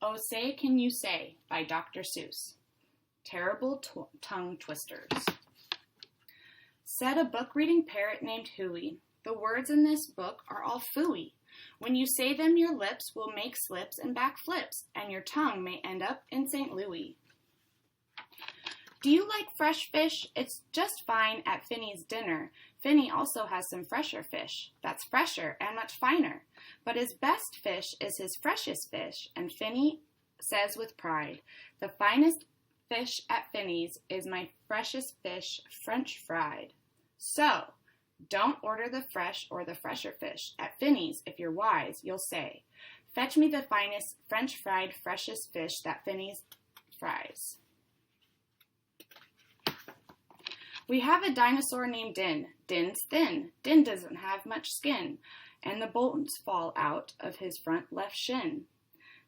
Oh, Say Can You Say by Dr. Seuss. Terrible tongue twisters. Said a book-reading parrot named Hooey, the words in this book are all phooey. When you say them, your lips will make slips and backflips, and your tongue may end up in St. Louis. Do you like fresh fish? It's just fine at Finny's dinner. Finny also has some fresher fish. That's fresher and much finer. But his best fish is his freshest fish, and Finny says with pride, the finest fish at Finny's is my freshest fish, French fried. So, don't order the fresh or the fresher fish. At Finny's, if you're wise, you'll say, fetch me the finest French fried, freshest fish that Finny's fries. We have a dinosaur named Din. Din's thin. Din doesn't have much skin, and the bones fall out of his front left shin.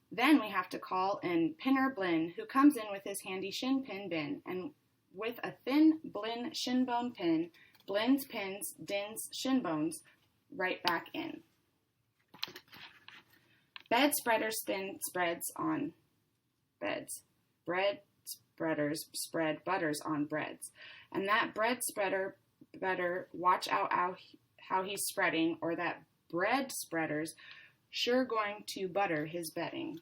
Then we have to call in Pinner Blinn, who comes in with his handy shin pin bin, and with a thin Blinn shin bone pin, Blinn's pins Din's shin bones right back in. Bed spreaders thin spreads on beds. Bread spreaders spread butters on breads. And that bread spreader better watch out how he's spreading, or that bread spreader's sure going to butter his bedding.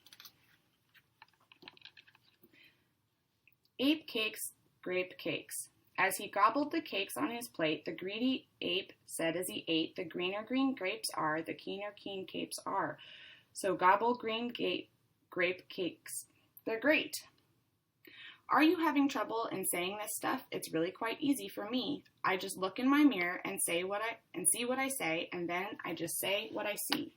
Ape cakes, grape cakes. As he gobbled the cakes on his plate, the greedy ape said as he ate, the greener green grapes are, the keener keen capes are. So gobble green grape cakes. They're great. Are you having trouble in saying this stuff? It's really quite easy for me. I just look in my mirror and see what I say, and then I just say what I see.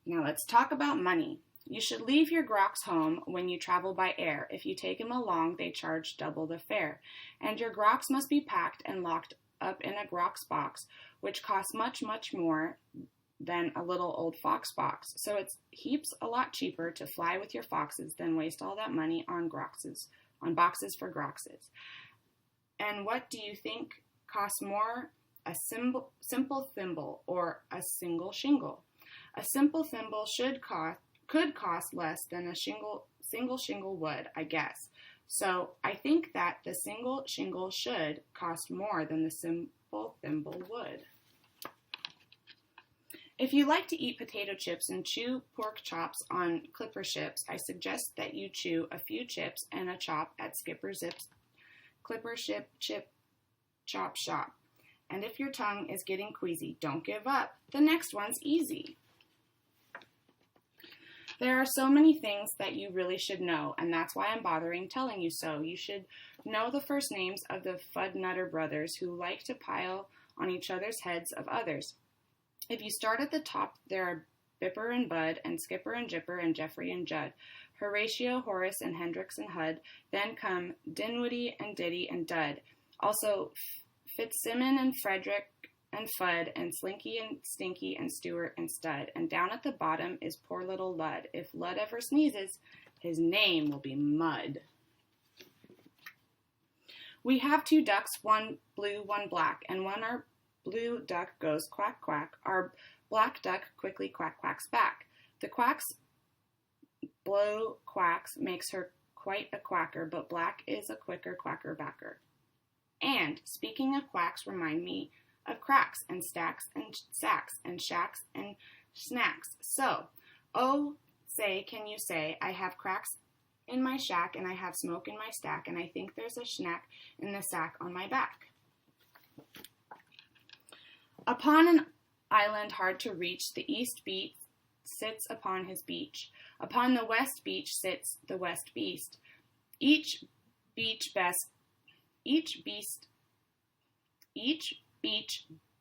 Now let's talk about money. You should leave your groks home when you travel by air. If you take them along, they charge double the fare. And your groks must be packed and locked up in a groks box, which costs much, much more than a little old fox box. So it's heaps a lot cheaper to fly with your foxes than waste all that money on boxes for groxes. And what do you think costs more? A simple thimble or a single shingle? A simple thimble could cost less than a single shingle would, I guess. So I think that the single shingle should cost more than the simple thimble would. If you like to eat potato chips and chew pork chops on clipper ships, I suggest that you chew a few chips and a chop at Skipper Zip's Clipper Ship Chip Chop Shop. And if your tongue is getting queasy, don't give up. The next one's easy. There are so many things that you really should know, and that's why I'm bothering telling you so. You should know the first names of the Fudnutter brothers who like to pile on each other's heads of others. If you start at the top, there are Bipper and Bud, and Skipper and Jipper, and Jeffrey and Judd, Horatio, Horace, and Hendrix and Hud. Then come Dinwiddie and Diddy and Dud. Also Fitzsimmon and Frederick and Fudd, and Slinky and Stinky and Stewart and Stud. And down at the bottom is poor little Lud. If Lud ever sneezes, his name will be Mud. We have two ducks, one blue, one black, and when our blue duck goes quack, quack, our black duck quickly quack, quacks back. The quack's blow quacks makes her quite a quacker, but black is a quicker quacker backer. And, speaking of quacks, remind me of cracks and stacks and sacks and shacks and snacks. So, oh, say, can you say, I have cracks in my shack and I have smoke in my stack and I think there's a schnack in the sack on my back. Upon an island hard to reach, the east beast sits upon his beach. Upon the west beach sits the west beast. Each beach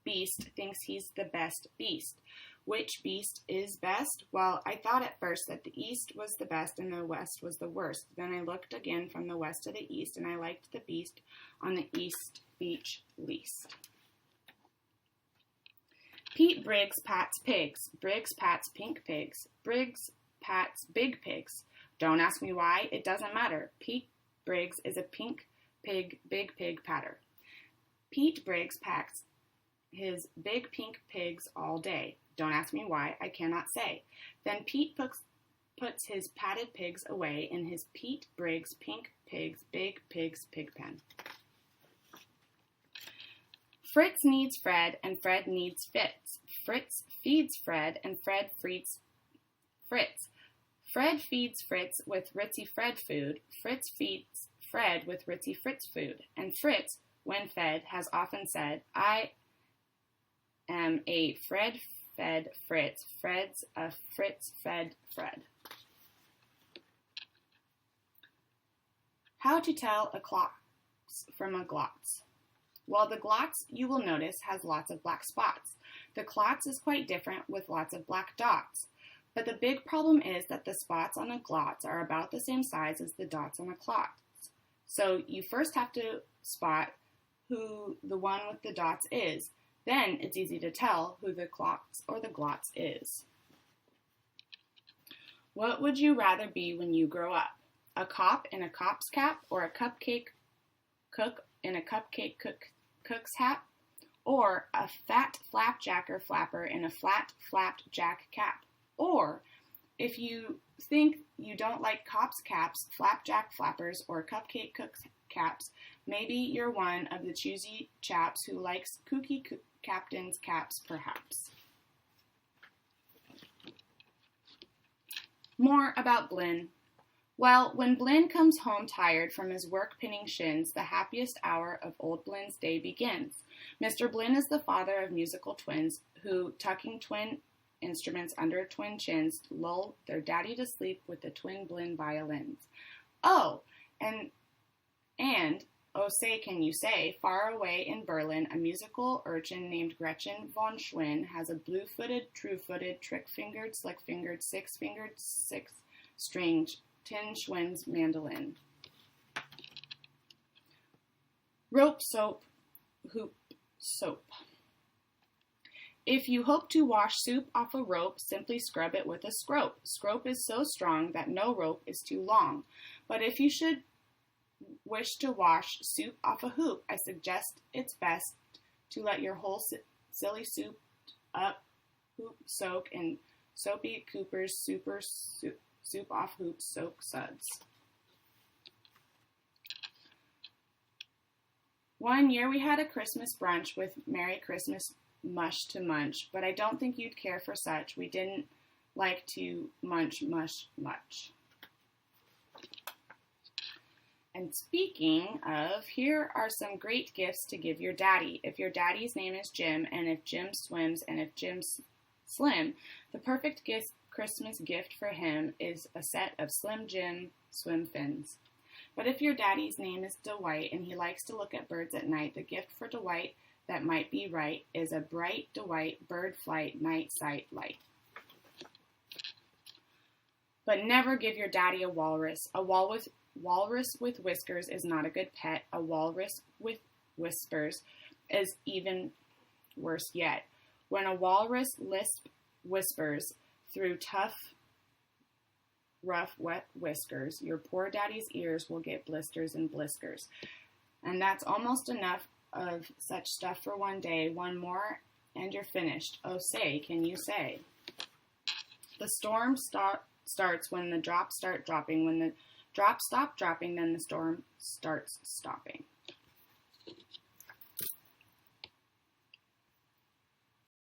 beast thinks he's the best beast. Which beast is best? Well, I thought at first that the east was the best and the west was the worst. Then I looked again from the west to the east, and I liked the beast on the east beach least. Pete Briggs pats pigs. Briggs pats pink pigs. Briggs pats big pigs. Don't ask me why. It doesn't matter. Pete Briggs is a pink pig, big pig patter. Pete Briggs pats his big pink pigs all day. Don't ask me why. I cannot say. Then Pete puts his patted pigs away in his Pete Briggs Pink Pigs Big Pigs Pigpen. Fritz needs Fred, and Fred needs Fitz. Fritz feeds Fred, and Fred feeds Fritz. Fred feeds Fritz with Ritzy Fred food. Fritz feeds Fred with Ritzy Fritz food. And Fritz, when fed, has often said, I am a Fred fed Fritz. Fred's a Fritz fed Fred. How to tell a klotz from a glotz. Well, the glotz, you will notice, has lots of black spots. The klotz is quite different with lots of black dots. But the big problem is that the spots on a glotz are about the same size as the dots on a klotz. So you first have to spot who the one with the dots is. Then it's easy to tell who the klotz or the glotz is. What would you rather be when you grow up? A cop in a cop's cap or a cupcake cook in a cupcake cook's hat? Or a fat flapjacker flapper in a flat flapjack cap? Or, if you think you don't like cops' caps, flapjack flappers, or cupcake cooks' caps, maybe you're one of the choosy chaps who likes kooky captain's caps, perhaps. More about Blinn. Well, when Blinn comes home tired from his work pinning shins, the happiest hour of old Blinn's day begins. Mr. Blinn is the father of musical twins who, tucking twin instruments under twin chins, lull their daddy to sleep with the twin Blinn violins. Oh, and oh say can you say, far away in Berlin, a musical urchin named Gretchen von Schwinn has a blue-footed, true-footed, trick-fingered, slick-fingered, six-fingered, six-stringed tin Schwinn's mandolin. Rope soap, hoop soap. If you hope to wash soup off a rope, simply scrub it with a scrope. Scrope is so strong that no rope is too long. But if you should wish to wash soup off a hoop, I suggest it's best to let your whole silly soup up hoop soak in soapy Cooper's soup off hoop soak suds. One year we had a Christmas brunch with Merry Christmas mush to munch, but I don't think you'd care for such. We didn't like to munch mush much. And speaking of, here are some great gifts to give your daddy. If your daddy's name is Jim, and if Jim swims, and if Jim's slim, the perfect Christmas gift for him is a set of Slim Jim swim fins. But if your daddy's name is Dwight, and he likes to look at birds at night, the gift for Dwight that might be right is a bright Dwight bird flight night sight light. But never give your daddy a walrus. A walrus with whiskers is not a good pet. A walrus with whispers is even worse yet. When a walrus whispers through tough, rough, wet whiskers, your poor daddy's ears will get blisters and bliskers. And that's almost enough of such stuff for one day. One more and you're finished. Oh, say, can you say? The storm starts when the drops start dropping. When the drops stop dropping, then the storm starts stopping.